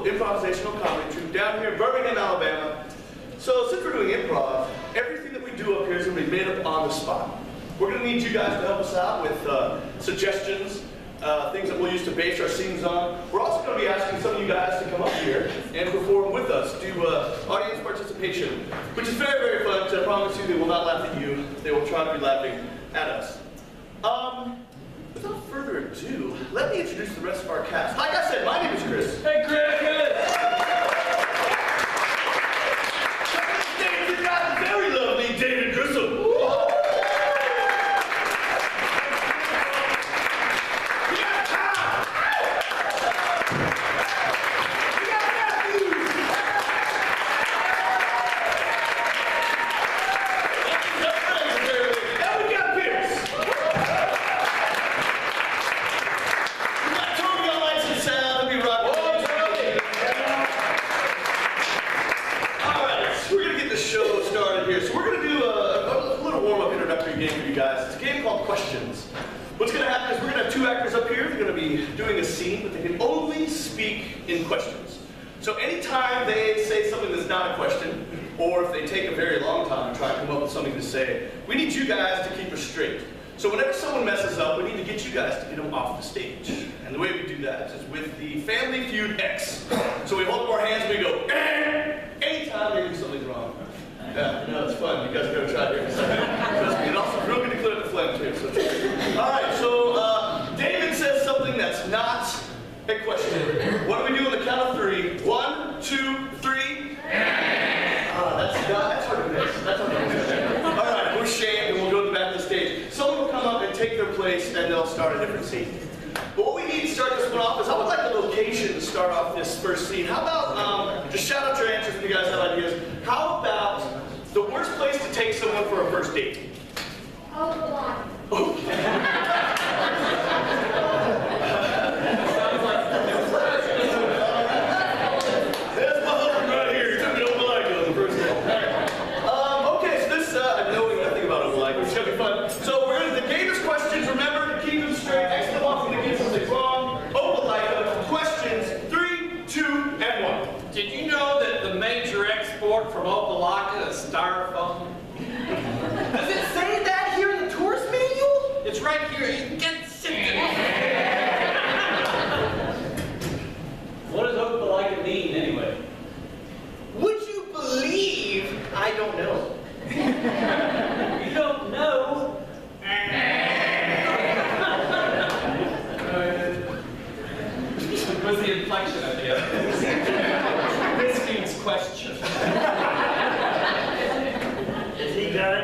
Improvisational comedy troupe down here in Birmingham, Alabama. So since we're doing improv, everything that we do up here is going to be made up on the spot. We're going to need you guys to help us out with suggestions, things that we'll use to base our scenes on. We're also going to be asking some of you guys to come up here and perform with us, do audience participation, which is very, very fun, because I promise you they will not laugh at you. They will try to be laughing at us. Without further ado, let me introduce the rest of our cast. Like I said, my name is Chris. Hey, Chris! We've got the very lovely David Grissom. We got Tom. We got Matthew. And we got Pierce. Game for you guys. It's a game called Questions. What's going to happen is we're going to have two actors up here. They're going to be doing a scene, but they can only speak in questions. So anytime they say something that's not a question, or if they take a very long time to try and come up with something to say, we need you guys to keep us straight. So whenever someone messes up, we need to get you guys to get them off the stage. And the way we do that is with the Family Feud X. So we hold up our hands and we go, eh! Anytime they do something wrong. Yeah, no, it's fun. You guys are going to try it here in a second. Trust me. And also, we're going to clear up the flames here. So all right, so David says something that's not a question. What do we do on the count of three? 1, 2, 3. That's hard to miss. That's hard to miss. All right, we're shamed and we'll go to the back of the stage. Someone will come up and take their place and they'll start a different scene. But what we need to start this one off is, I would like the location to start off this first scene. How about, just shout out your answers if you guys have ideas. How about the worst place to take someone for a first date? Oh, the line. Okay. That's my husband right here. He took me to Opelika on the first day. Okay, so this, knowing nothing about Opelika, which is going to be fun. So we're going to, the game is questions. Remember to keep them straight. X them off when they get something wrong. Opelika, questions, 3, 2, and 1. Did you know that the major export from Opelika is styrofoam? Does it say that here in the tourist manual? It's right here. You can get sick. What does Opelika mean anyway? Would you believe I don't know? You don't know? What's the inflection of the This means question. Is he done?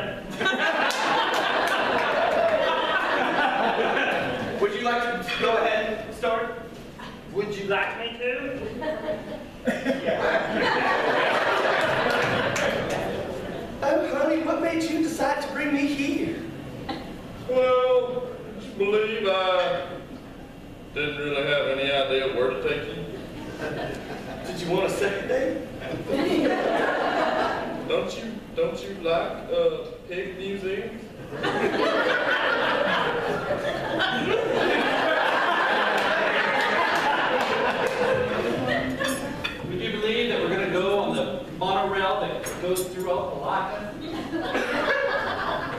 Would you like to go ahead and start? Would you like me to? Oh, honey, what made you decide to bring me here? Well, would you believe I didn't really have any idea where to take you? Did you want a second date? Don't you like pig museums? Would you believe that we're going to go on the monorail that goes through Opelika?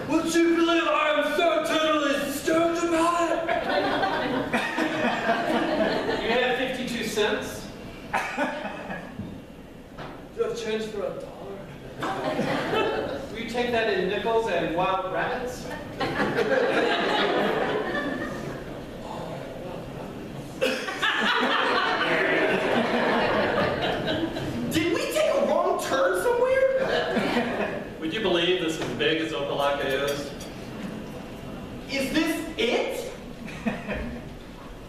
Would you Is this it?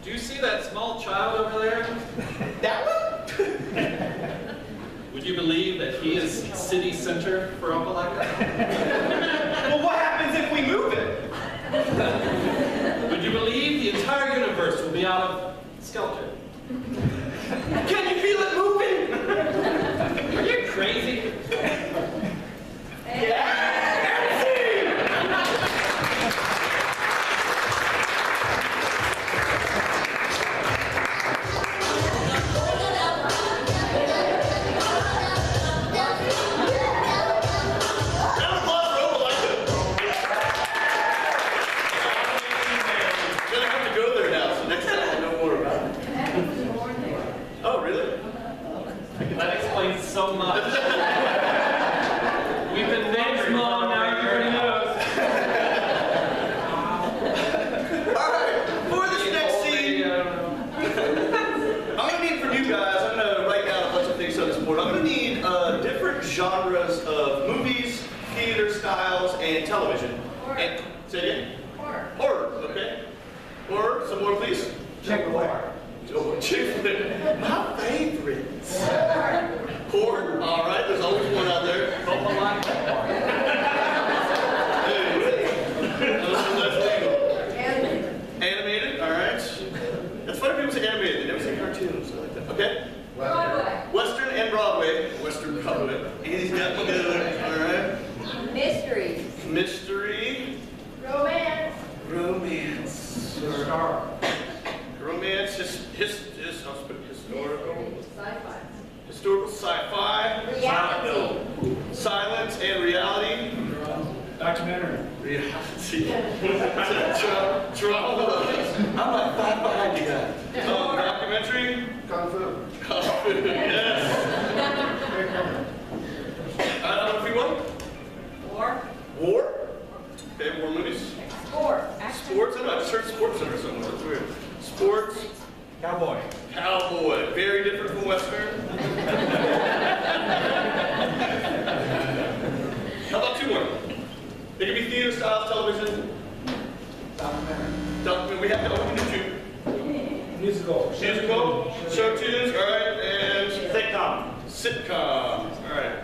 Do you see that small child over there? That one? Would you believe that he is city center for Opelika? Well, what happens if we move it? Would you believe the entire universe will be out of skelter? Can you feel it moving? Are you crazy? Oh, really? That explains so much. We've been neighbors long now, everybody knows. All right, for this next scene, I'm gonna need from you guys, I'm gonna write down a bunch of things on this board. I'm gonna need different genres of movies, theater styles, and television. And, say it again? Horror, okay. Horror, some more please. Check war. Oh, Chick-fil-A. My favorite. Porn, all right, there's always one out there. Hey, that's legal. Animated, all right. That's funny people say animated, they never say cartoons, I like that. Okay? Broadway. Western and Broadway. Western Broadway. Andy's got one together, all right. Mysteries. Mystery. Romance. Romance. Romance, historical. Sci-fi. Historical sci-fi. Reality. Silence and reality. Documentary. Reality. Drama. I'm like 5 behind you guys. Documentary. Kung Fu. Kung Fu, yes. If you want. War. War. Okay, war movies. Sport. Sports. I don't know, I just heard sports center somewhere. That's weird. Sports. Cowboy. Cowboy. Very different from Western. How about 2 more? They could be theater styles, television. Documentary. We have to open the 2. Musical. Musical, show tunes, all right, and Sitcom. sitcom. All right.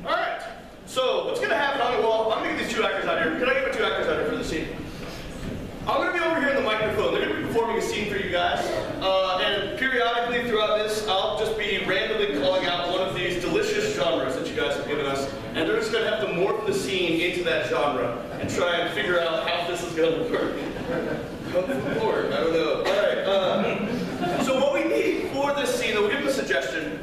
All right. So what's going to happen on the wall? I'm going to get these 2 actors out here. Can I get my 2 actors out here for the scene? I'm going to be over here in the microphone. They're going to be performing a scene for you guys. And periodically throughout this, I'll just be randomly calling out one of these delicious genres that you guys have given us. And they're just going to have to morph the scene into that genre and try and figure out how this is going to work. Lord, I don't know. All right. So what we need for this scene, we'll give them a suggestion.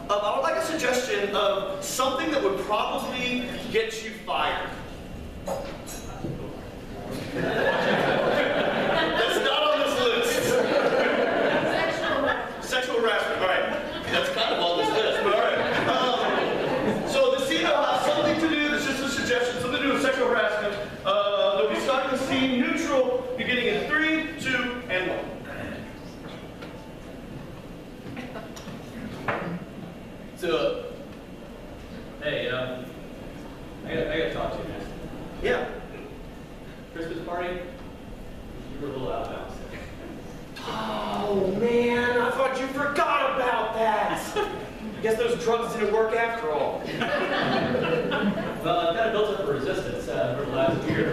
I would like a suggestion of something that would probably get you fired. That's not on this list. Sexual harassment. All right. That's kind of on this list, but all right. So the scene will have something to do. This is just a suggestion. Something to do with sexual harassment. They'll be starting the scene neutral, beginning in 3, 2, and 1. So, Hey, I gotta talk to you, man. yeah. Christmas party? You were a little out of bounds. Oh, man, I thought you forgot about that. Guess those drugs didn't work after all. Well, I've kind of built up a resistance over the last year.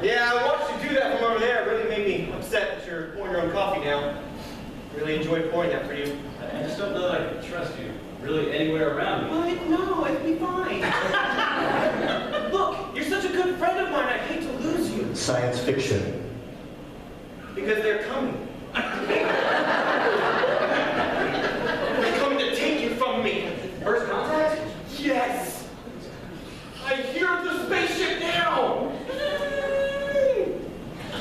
Yeah, I watched you do that from over there. It really made me upset that you're pouring your own coffee now. Really enjoyed pouring that for you. I just don't know that I can trust you really anywhere around me. What? No, it'd be fine. Look, you're such a good friend of mine. I hate to lose you. Science fiction. Because they're coming. They're coming to take you from me. First contact? Yes. I hear the spaceship now.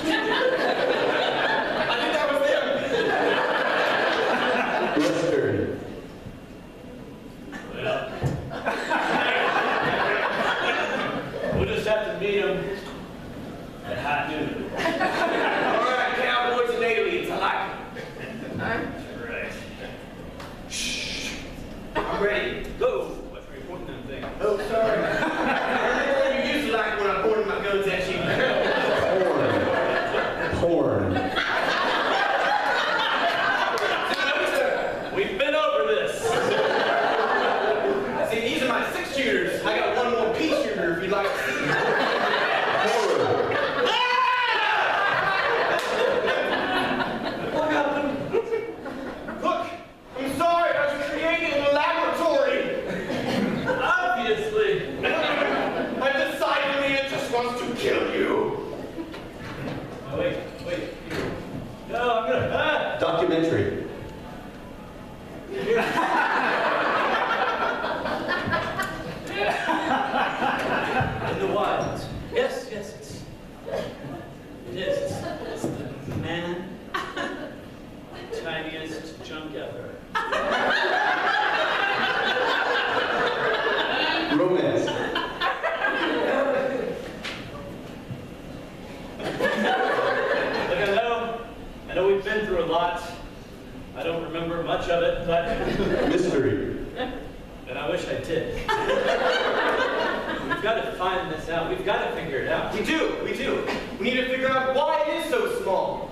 I think that was them. Western. We'll just have to meet him at high noon. All right, cowboys and aliens. I like it. Right. I'm ready. Go. Oh, sorry. You used to like when I pointed my guns at you. Porn. We've been over this. See, these are my 6-shooters. I got one more pea shooter if you'd like to see. What happened? Look, I'm sorry. I was creating a laboratory. Obviously. I decided it just wants to kill you. Oh, wait. No, I'm gonna. Documentary. In the wild. Yes, it is. It's the tiniest junk ever. Romance. Look, I know we've been through a lot. I don't remember much of it, but Mystery. and I wish I did. We've got to find this out. We've got to figure it out. We do. We need to figure out why it is so small.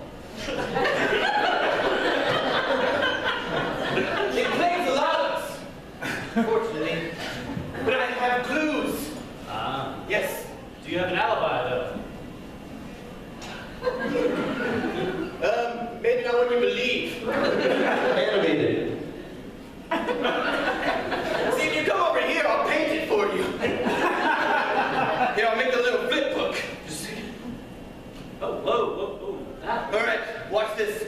It plays a lot of us, fortunately. But I have clues. Ah. Yes. Do you have an alibi, though? Maybe not what you believe. Animated. See, if you come over here, I'll paint it for you. Here, I'll make a little flip book. Just Oh, whoa. That. all right, watch this.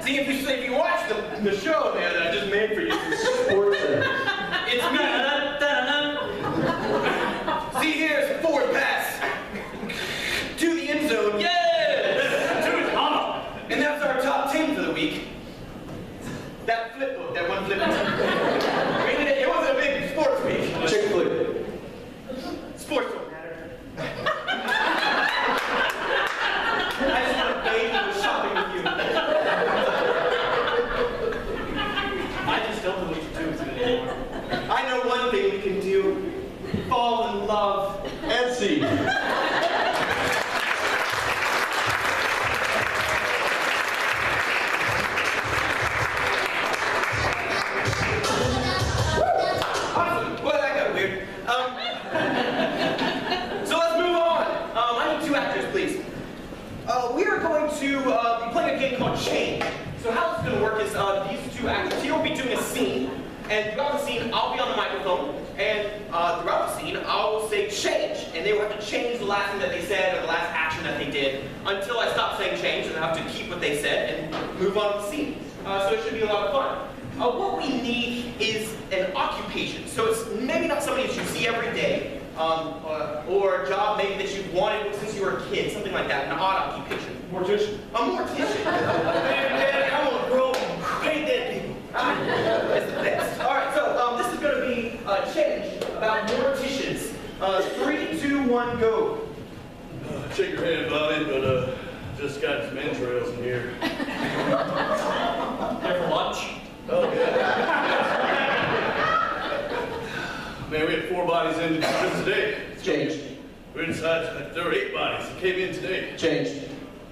See, if you watch the show there that I just made for you, Sports Center. it's me. See, here's a forward pass to the end zone. Yes! To his mama. And that's our top 10 for the week. That flip book, that one flip book. I mean, it wasn't a big sports week. Chick flick. Sports don't matter. I just want to bathe and go shopping with you. I just don't know what to do with it anymore. I know one thing we can do. Fall in love. Etsy. Awesome. Well, that got weird. So let's move on. I need 2 actors, please. We are going to be playing a game called Change. So how this is going to work is these 2 actors here will be doing a scene, and throughout the scene, I'll be on the microphone, and throughout the scene, I'll say change, and they will have to change the last thing that they said or the last action that they did until I stop saying change, and I have to keep what they said and move on to the scene. So it should be a lot of fun. What we need is an occupation. So it's maybe not somebody that you see every day, or a job maybe that you've wanted since you were a kid, something like that, an odd occupation. Mortician. A mortician. Man, I want to grow paint dead people. That's the best. All right, so this is going to be a change about morticians. 3, 2, 1, go. Shake your hand, Bobby, but just got some entrails in here. Here for lunch? Oh, yeah. Man, we had 4 bodies in just today. Change. We decided there were 8 bodies that came in today. Change.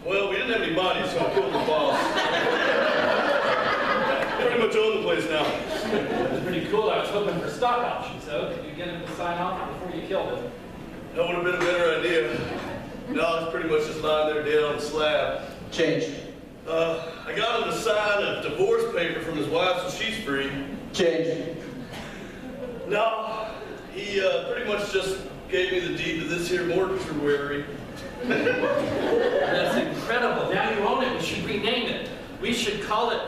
Well, we didn't have any bodies, so I killed the boss. Pretty much own the place now. That's pretty cool. I was hoping for stock options, though. Could you get him to sign off before you killed him? That would have been a better idea. No, it's pretty much just lying there dead on the slab. Change. I got him to sign a divorce paper from his wife so she's free. Change. No, he pretty much just gave me the deed to this here mortuary. That's incredible. Now you own it. We should rename it. We should call it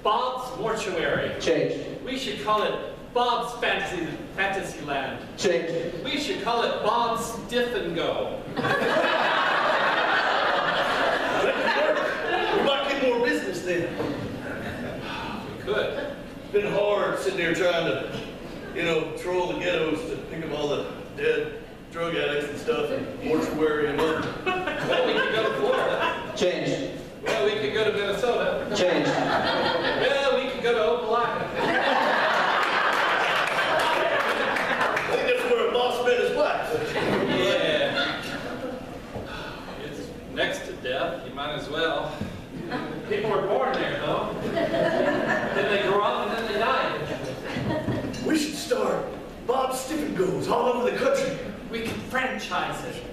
Bob's Mortuary. Change. We should call it Bob's Fantasyland. Change. We should call it Bob's Diff and Go. We might get more business then. We could. It's been hard sitting there trying to, troll the ghettos to pick up all the dead drug addicts and stuff, and mortuary and murder. Well, we could go to Florida. Change. Well, we could go to Minnesota. Change. Well, we could go to Opelika.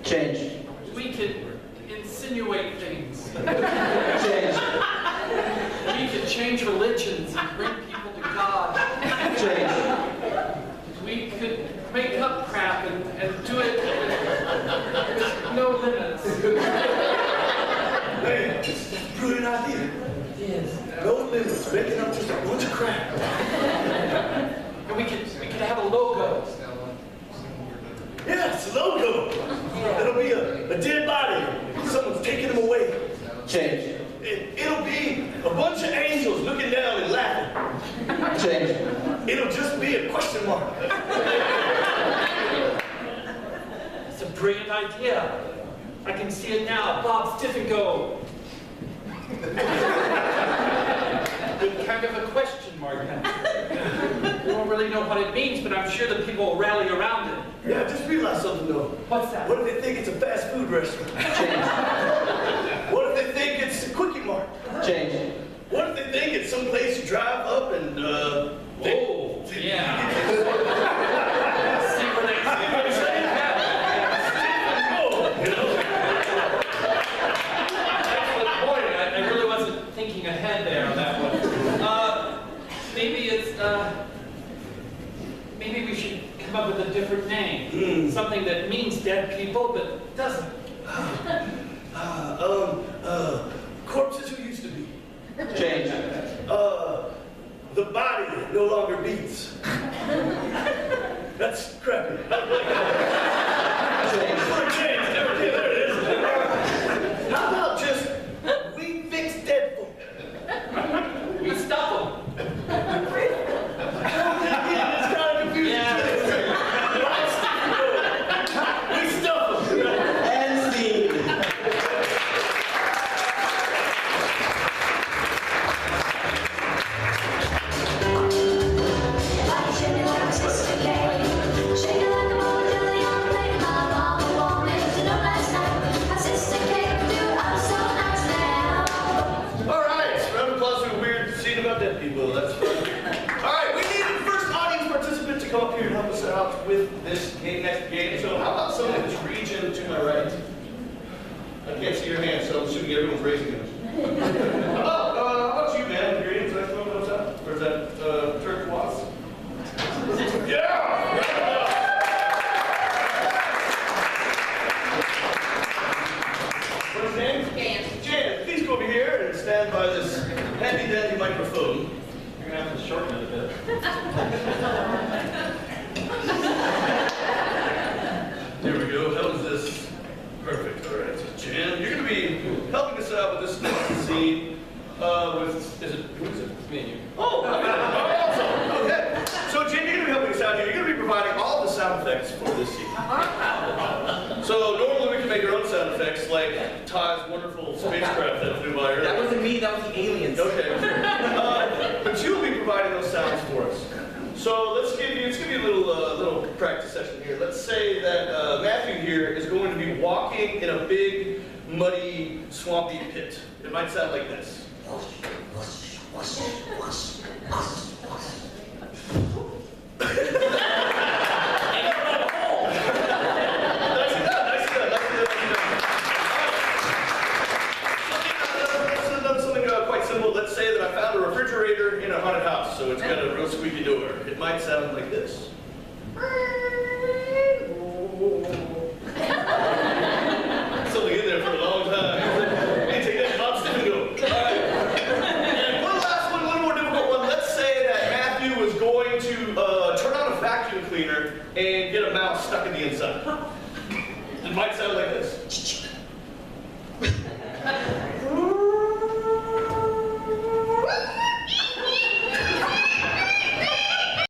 Change. We could insinuate things. Change. We could change religions and bring people to God. Change. We could make up crap and do it with no limits. Hey, this is a brilliant idea. Yes. No limits, making up just a bunch of crap. And we could have a logo. Yeah, it's a logo. It'll be a dead body. Someone's taking him away. Change. It'll be a bunch of angels looking down and laughing. Change. It'll just be a question mark. It's a brilliant idea. I can see it now. Bob Stiffingo. With kind of a question mark. We don't really know what it means, but I'm sure that people will rally around it. Yeah, just realize something though. What's that? What if they think it's a fast food restaurant? Change. What if they think it's a quickie mart? Change. What if they think it's some place you drive up and Oh, yeah. See where they say that. Excellent point. I really wasn't thinking ahead there on that one. Maybe we should come up with a different name. Something that means dead people, but doesn't. Corpses who used to be. Change. The body no longer beats. That's crappy. Change. For a change, there it is. How about just we fix dead folk? We stop them. It's kind of confusing. Yeah. We stuff them. And scene. Shake it like a sister Kate. Shake it like a mama till the young lady. My mama warned me to know last night. Her sister Kate do I'm so nice now. All right, round of applause for a weird scene about dead people. That's fun. All right, we need the first audience participant to come up here and help us out with this next game. So how about someone in this region to my right? I can't see your hand, so I'm assuming everyone's raising theirs. How about you, man? Greetings, next one comes up. Where's that turquoise? Yeah! What's his name? Jan, please go over here and stand by this handy-dandy microphone. You're gonna have to shorten it a bit. There we go. How is this? Perfect. All right. So Jan, you're going to be helping us out with this next scene. Who is it? Me and you. Oh, awesome. Okay. So Jan, you're going to be helping us out here. You're going to be providing all the sound effects for this scene. So normally we can make our own sound effects, like Ty's wonderful spacecraft that flew by earlier. That wasn't me, that was the aliens. Okay. But you'll be providing those sounds for us. So let's give you a little practice session here. Let's say that Matthew here is going to be walking in a big, muddy, swampy pit. It might sound like this. Something quite simple. Let's say that I found a refrigerator in a haunted house, so it's got a real squeaky door. It might sound like this. Something in there for a long time. Hey, take that Bob Stiffingo. And one last one, one more difficult one. Let's say that Matthew was going to turn on a vacuum cleaner and get a mouse stuck in the inside. It might sound like this.